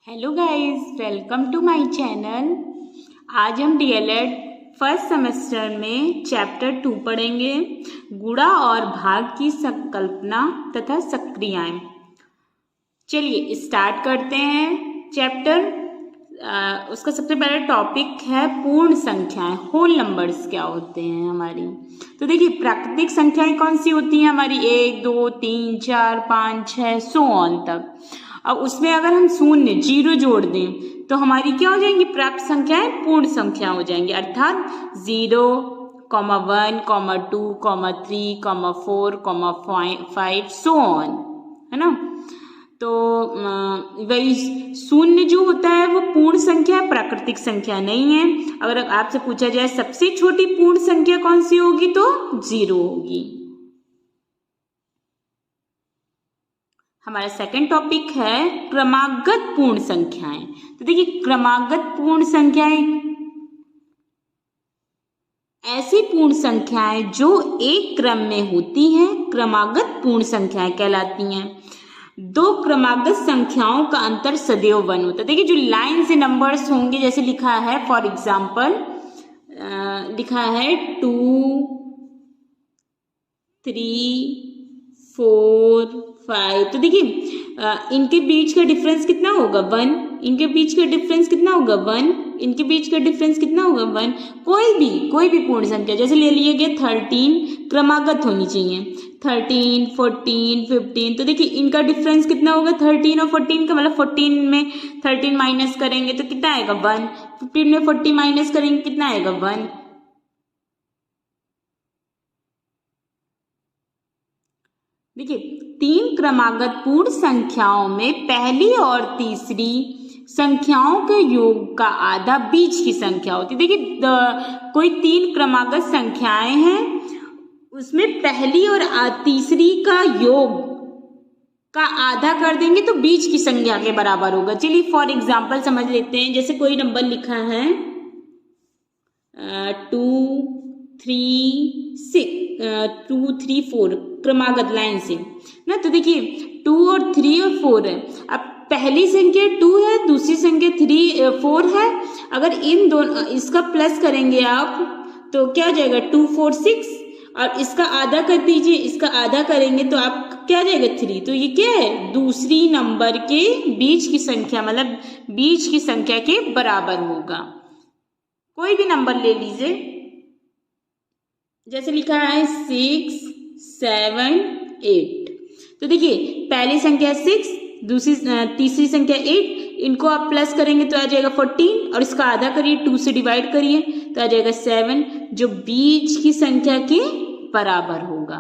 Hello guys, welcome to my channel. आज हम DElEd first semester में चैप्टर 2 पढ़ेंगे, गुणा और भाग की संकल्पना तथा सक्रियाएं। चलिए स्टार्ट करते हैं चैप्टर। उसका सबसे पहला टॉपिक है पूर्ण संख्याएं, होल नंबर्स क्या होते हैं हमारी। तो देखिए, प्राकृतिक संख्याएं कौन सी होती हैं हमारी, 1 2 3 4 5 6 सो ऑन तक। अब उसमें अगर हम शून्य जीरो जोड़ दें तो हमारी क्या हो जाएंगी, प्राप्त संख्याएं पूर्ण संख्या हो जाएंगी, अर्थात 0, 1, 2, 3, 4, 5 सो ऑन, है ना। तो वही शून्य जो होता है वो पूर्ण संख्या है, प्राकृतिक संख्या नहीं है। अगर आपसे पूछा जाए सबसे छोटी पूर्ण संख्या कौन सी होगी तो 0 होगी। हमारा सेकंड टॉपिक है क्रमागत पूर्ण संख्याएं। तो देखिए, क्रमागत पूर्ण संख्याएं ऐसी पूर्ण संख्याएं जो एक क्रम में होती हैं, क्रमागत पूर्ण संख्याएं कहलाती हैं। दो क्रमागत संख्याओं का अंतर सदैव 1 होता है। देखिए, जो लाइन से नंबर्स होंगे, जैसे लिखा है फॉर एग्जाम्पल, लिखा है 2 3 4 5, तो देखिए इनके बीच का डिफरेंस कितना होगा 1, इनके बीच का डिफरेंस कितना होगा 1, इनके बीच का डिफरेंस कितना होगा 1। कोई भी पूर्ण संख्या जैसे ले लिए गए 13 क्रमागत होनी चाहिए, 13 14 15, तो देखिए इनका डिफरेंस कितना होगा 13 और 14 का, मतलब 14 में 13 माइनस करेंगे तो कितना आएगा 1, 15 में 40 माइनस करेंगे कितना आएगा 1। देखिए, 3 क्रमागत पूर्ण संख्याओं में पहली और तीसरी संख्याओं के योग का आधा बीच की संख्या होती है। देखिए, कोई 3 क्रमागत संख्याएं हैं, उसमें पहली और तीसरी का योग का आधा कर देंगे तो बीच की संख्या के बराबर होगा। चलिए फॉर एग्जाम्पल समझ लेते हैं। जैसे कोई नंबर लिखा है 2 3 4 क्रमागत लाइन से ना, तो देखिए 2 और 3 और 4 है। अब पहली संख्या 2 है, दूसरी संख्या 4 है। अगर इन दोनों इसका प्लस करेंगे आप तो क्या हो जाएगा 2 4 6, और इसका आधा कर दीजिए, इसका आधा करेंगे तो आप क्या जाएगा 3। तो ये क्या है, दूसरी नंबर के बीच की संख्या, मतलब बीच की संख्या के बराबर होगा। कोई भी नंबर ले लीजिए, जैसे लिखा है 6 7 8, तो देखिए पहली संख्या 6, तीसरी संख्या 8, इनको आप प्लस करेंगे तो आ जाएगा 14, और इसका आधा करिए 2 से डिवाइड करिए तो आ जाएगा 7, जो बीच की संख्या के बराबर होगा।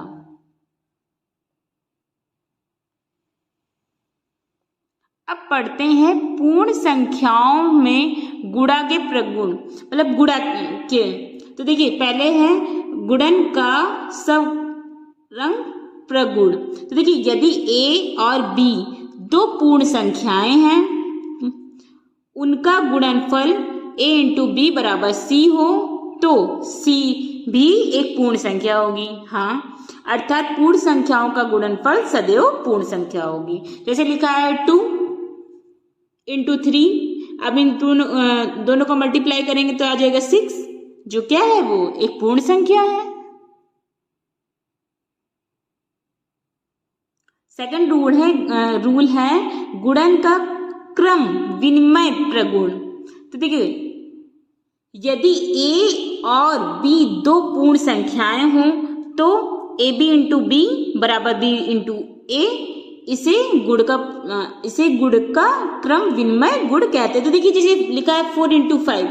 अब पढ़ते हैं पूर्ण संख्याओं में गुणा के प्रगुण, मतलब गुणा के। तो देखिए पहले है गुणन का सवर्ण प्रगुण। तो देखिए, यदि a और b दो पूर्ण संख्याएं हैं, उनका गुणनफल a इंटू बी बराबर c हो तो c भी एक पूर्ण संख्या होगी। हाँ, अर्थात पूर्ण संख्याओं का गुणनफल सदैव पूर्ण संख्या होगी। जैसे लिखा है 2 इंटू 3, अब इन दोनों को मल्टीप्लाई करेंगे तो आ जाएगा 6, जो क्या है वो एक पूर्ण संख्या है। सेकंड रूल है गुणन का क्रम विनिमय प्रगुण। तो देखिए, यदि a और b दो पूर्ण संख्याएं हों तो ab इंटू बी बराबर b इंटू a, इसे गुण का क्रम विनिमय गुण कहते हैं। तो देखिए, जैसे लिखा है 4 इंटू 5,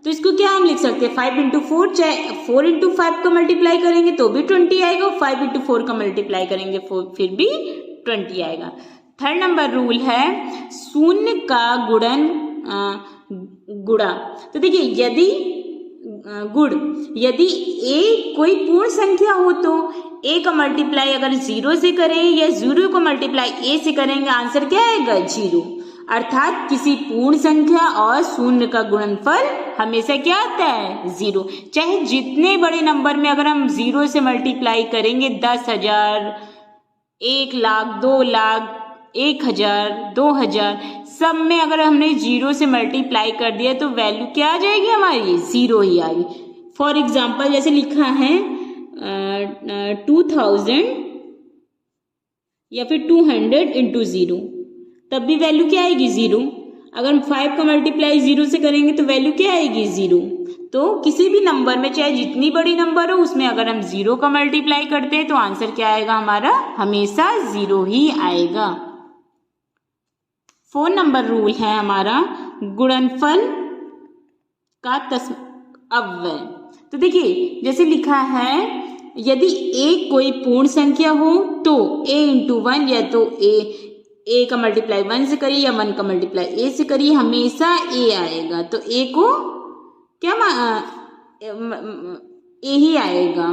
तो इसको क्या हम लिख सकते हैं 5 इंटू 4, चाहे 4 इंटू 5 का मल्टीप्लाई करेंगे तो भी 20 आएगा, 5 इंटू 4 का मल्टीप्लाई करेंगे फिर भी 20 आएगा। थर्ड नंबर रूल है शून्य का गुणा। तो देखिए, यदि a कोई पूर्ण संख्या हो तो a का मल्टीप्लाई अगर 0 से करें या 0 को मल्टीप्लाई a से करेंगे, आंसर क्या आएगा 0। अर्थात किसी पूर्ण संख्या और शून्य का गुणनफल हमेशा क्या आता है 0। चाहे जितने बड़े नंबर में अगर हम 0 से मल्टीप्लाई करेंगे, 10,000, 1 लाख, 2 लाख, 1000, 2000 सब में अगर हमने 0 से मल्टीप्लाई कर दिया तो वैल्यू क्या आ जाएगी हमारी, 0 ही आएगी। फॉर एग्जाम्पल जैसे लिखा है 2000 या फिर 200 इंटू 0, तब भी वैल्यू क्या आएगी, 0। अगर हम 5 का मल्टीप्लाई 0 से करेंगे तो वैल्यू क्या आएगी, 0। तो किसी भी नंबर में चाहे जितनी बड़ी नंबर हो उसमें अगर हम 0 का मल्टीप्लाई करते हैं तो आंसर क्या आएगा हमारा, हमेशा 0 ही आएगा। 4 नंबर रूल है हमारा गुणनफल का अव्यय। तो देखिए जैसे लिखा है यदि a कोई पूर्ण संख्या हो तो a इंटू 1, या तो a का मल्टीप्लाई 1 से करिए या 1 का मल्टीप्लाई a से करिए, हमेशा a आएगा। तो a को क्या a ही आएगा,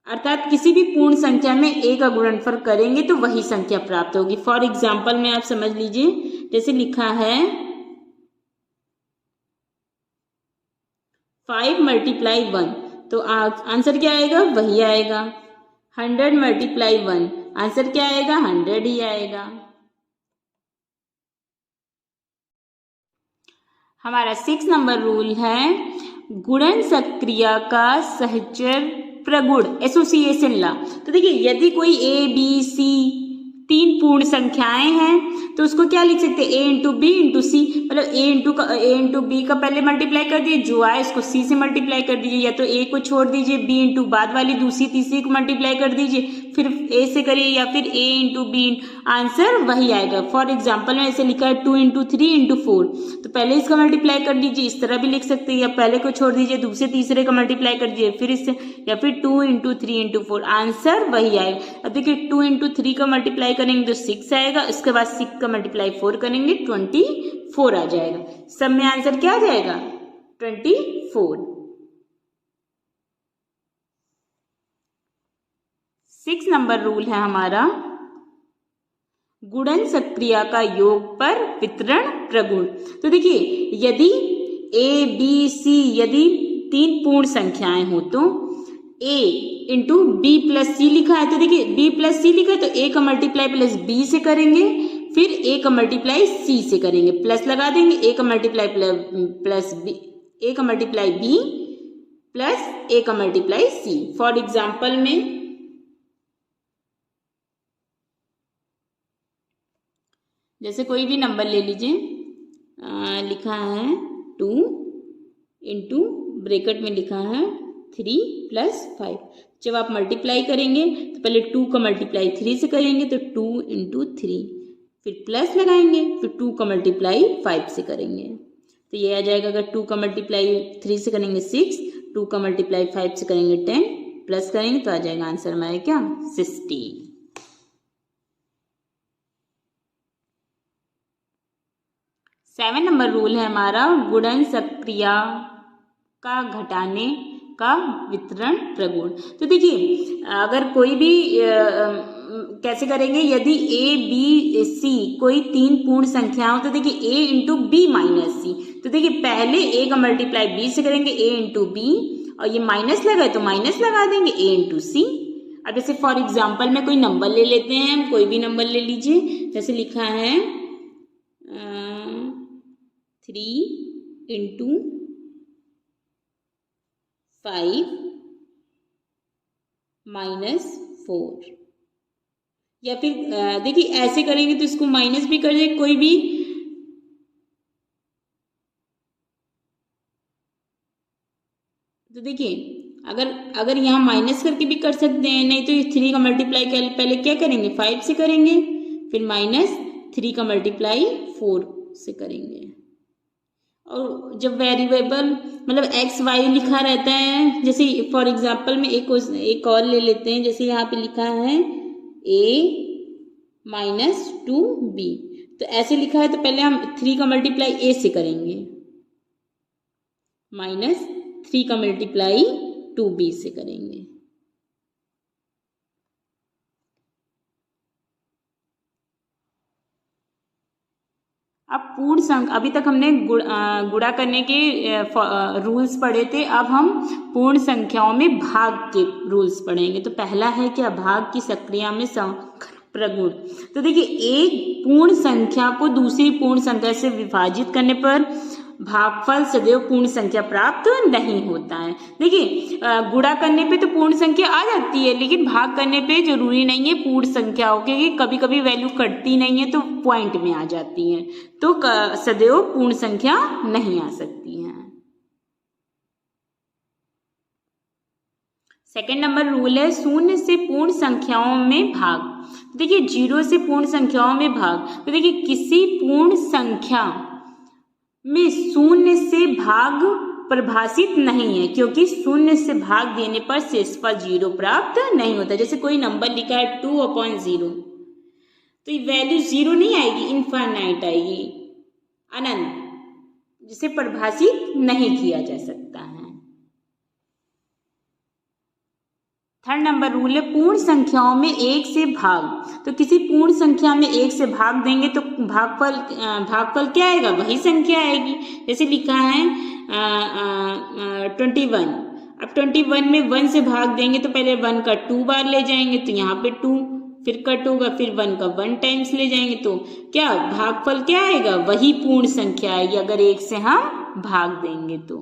अर्थात किसी भी पूर्ण संख्या में a का गुणनफल करेंगे तो वही संख्या प्राप्त होगी। फॉर एग्जाम्पल में आप समझ लीजिए जैसे लिखा है 5 मल्टीप्लाई 1, तो आंसर क्या आएगा, वही आएगा। 100 मल्टीप्लाई 1, आंसर क्या आएगा, 100 ही आएगा। हमारा 6 नंबर रूल है गुणन सक्रिया का सहचर प्रगुण, एसोसिएशन लॉ। तो देखिए यदि कोई a b c 3 पूर्ण संख्याएं हैं तो उसको क्या लिख सकते हैं, a इंटू बी इंटू सी, मतलब a इंटू बी का पहले मल्टीप्लाई कर दीजिए, जो आए उसको c से मल्टीप्लाई कर दीजिए, या तो a को छोड़ दीजिए, b इंटू बाद वाली दूसरी तीसरी को मल्टीप्लाई कर दीजिए, फिर a से करिए, या फिर a इंटू बी, आंसर वही आएगा। फॉर एग्जाम्पल में ऐसे लिखा है 2 इंटू 3 इंटू 4, तो पहले इसका मल्टीप्लाई कर दीजिए, इस तरह भी लिख सकते हैं, या पहले को छोड़ दीजिए दूसरे तीसरे का मल्टीप्लाई कर दीजिए फिर इससे, या फिर 2 इंटू 3 इंटू 4, आंसर वही आएगा। अब देखिए 2 इंटू 3 का मल्टीप्लाई करेंगे तो 6 आएगा, उसके बाद 6 का मल्टीप्लाई 4 करेंगे 24 आ जाएगा। सब में आंसर क्या आ जाएगा, 24। 6 नंबर रूल है हमारा गुणन सक्रिया का योग पर वितरण प्रगुण। तो देखिए यदि a b c यदि 3 पूर्ण संख्याएं हो तो a इंटू बी प्लस सी लिखा है, तो देखिए b प्लस सी लिखा है तो a का मल्टीप्लाई प्लस b से करेंगे, फिर a का मल्टीप्लाई c से करेंगे, प्लस लगा देंगे, a का मल्टीप्लाई प्लस b, a का मल्टीप्लाई b प्लस a का मल्टीप्लाई c। फॉर एग्जाम्पल में जैसे कोई भी नंबर ले लीजिए, लिखा है 2 इंटू ब्रैकेट में लिखा है 3 प्लस 5। जब आप मल्टीप्लाई करेंगे तो पहले 2 का मल्टीप्लाई 3 से करेंगे तो 2 इंटू 3, फिर प्लस लगाएंगे, फिर 2 का मल्टीप्लाई 5 से करेंगे तो ये आ जाएगा। अगर 2 का मल्टीप्लाई 3 से करेंगे 6, 2 का मल्टीप्लाई 5 से करेंगे 10, प्लस करेंगे तो आ जाएगा आंसर हमारा क्या, 60। 7 नंबर रूल है हमारा गुणन सक्रिया का घटाने का वितरण प्रगुण। तो देखिए अगर कोई भी कैसे करेंगे, यदि a b c कोई 3 पूर्ण संख्या हो तो देखिए a इंटू बी माइनस सी, तो देखिए पहले a का मल्टीप्लाई b से करेंगे, a इंटू बी, और ये माइनस लगा है तो माइनस लगा देंगे a इंटू सी। अब जैसे फॉर एग्जाम्पल में कोई नंबर ले लेते हैं, कोई भी नंबर ले लीजिए, जैसे लिखा है 3 इंटू 5 माइनस 4, या फिर देखिए ऐसे करेंगे तो इसको माइनस भी कर दे कोई भी, तो देखिए अगर यहाँ माइनस करके भी कर सकते हैं, नहीं तो 3 का मल्टीप्लाई पहले क्या करेंगे 5 से करेंगे, फिर माइनस 3 का मल्टीप्लाई 4 से करेंगे। और जब वेरिएबल मतलब एक्स वाई लिखा रहता है, जैसे फॉर एग्जांपल में एक और ले लेते हैं, जैसे यहाँ पे लिखा है a माइनस 2b, तो ऐसे लिखा है तो पहले हम 3 का मल्टीप्लाई a से करेंगे, माइनस 3 का मल्टीप्लाई 2b से करेंगे। अब पूर्ण संख्या, अभी तक हमने गुणा करने के रूल्स पढ़े थे, अब हम पूर्ण संख्याओं में भाग के रूल्स पढ़ेंगे। तो पहला है क्या, भाग की सक्रिया में प्रगुण। तो देखिए एक पूर्ण संख्या को दूसरी पूर्ण संख्या से विभाजित करने पर भागफल सदैव पूर्ण संख्या प्राप्त नहीं होता है। देखिए गुणा करने पे तो पूर्ण संख्या आ जाती है, लेकिन भाग करने पे जरूरी नहीं है पूर्ण संख्या हो, क्योंकि कभी कभी वैल्यू कटती नहीं है तो पॉइंट में आ जाती है, तो सदैव पूर्ण संख्या नहीं आ सकती है। सेकेंड नंबर रूल है शून्य से पूर्ण संख्याओं में भाग। तो देखिए 0 से पूर्ण संख्याओं में भाग, तो देखिए किसी पूर्ण संख्या में शून्य से भाग परिभाषित नहीं है, क्योंकि शून्य से भाग देने पर शेषफल 0 प्राप्त नहीं होता। जैसे कोई नंबर लिखा है 2/0, तो ये वैल्यू 0 नहीं आएगी, इनफाइनाइट आएगी, अनंत, जिसे परिभाषित नहीं किया जा सकता है। थर्ड नंबर रूल है पूर्ण संख्याओं में 1 से भाग। तो किसी पूर्ण संख्या में 1 से भाग देंगे तो भागफल क्या आएगा, वही संख्या आएगी। जैसे लिखा है 21, अब 21 में 1 से भाग देंगे तो पहले 1 का 2 बार ले जाएंगे, तो यहाँ पे 2 फिर कट होगा, फिर 1 का 1 टाइम्स ले जाएंगे, तो क्या भागफल क्या आएगा, वही पूर्ण संख्या आएगी अगर 1 से हम भाग देंगे तो।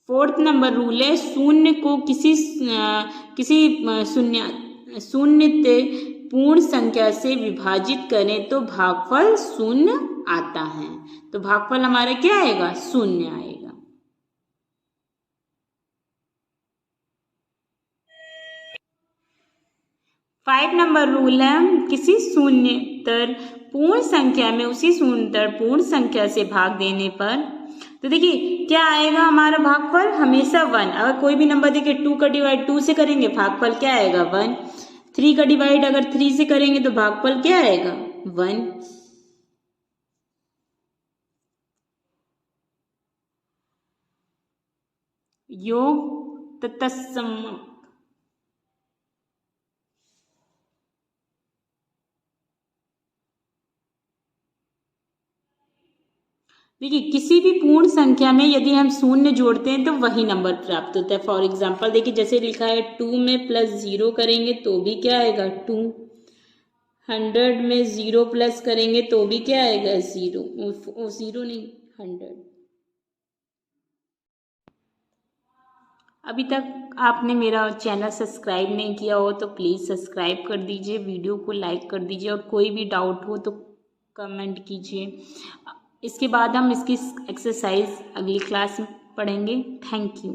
फोर्थ नंबर रूल है शून्य को किसी शून्य पूर्ण संख्या से विभाजित करें तो भागफल शून्य आता है। तो भागफल हमारा क्या आएगा, शून्य आएगा। फाइव नंबर रूल है किसी शून्यतर पूर्ण संख्या में उसी शून्यतर पूर्ण संख्या से भाग देने पर, तो देखिए क्या आएगा हमारा भागफल, हमेशा 1। अगर कोई भी नंबर देखिए 2 का डिवाइड 2 से करेंगे भागफल क्या आएगा, 1। 3 का डिवाइड अगर 3 से करेंगे तो भागफल क्या आएगा, 1। योग तत्सम। देखिए किसी भी पूर्ण संख्या में यदि हम शून्य जोड़ते हैं तो वही नंबर प्राप्त होता है। फॉर एग्जांपल देखिए जैसे लिखा है 2 में +0 करेंगे तो भी क्या आएगा, 2। 100 में 0 प्लस करेंगे तो भी क्या आएगा, 0। 0 नहीं, 100। अभी तक आपने मेरा चैनल सब्सक्राइब नहीं किया हो तो प्लीज़ सब्सक्राइब कर दीजिए, वीडियो को लाइक कर दीजिए, और कोई भी डाउट हो तो कमेंट कीजिए। इसके बाद हम इसकी एक्सरसाइज अगली क्लास में पढ़ेंगे। Thank you.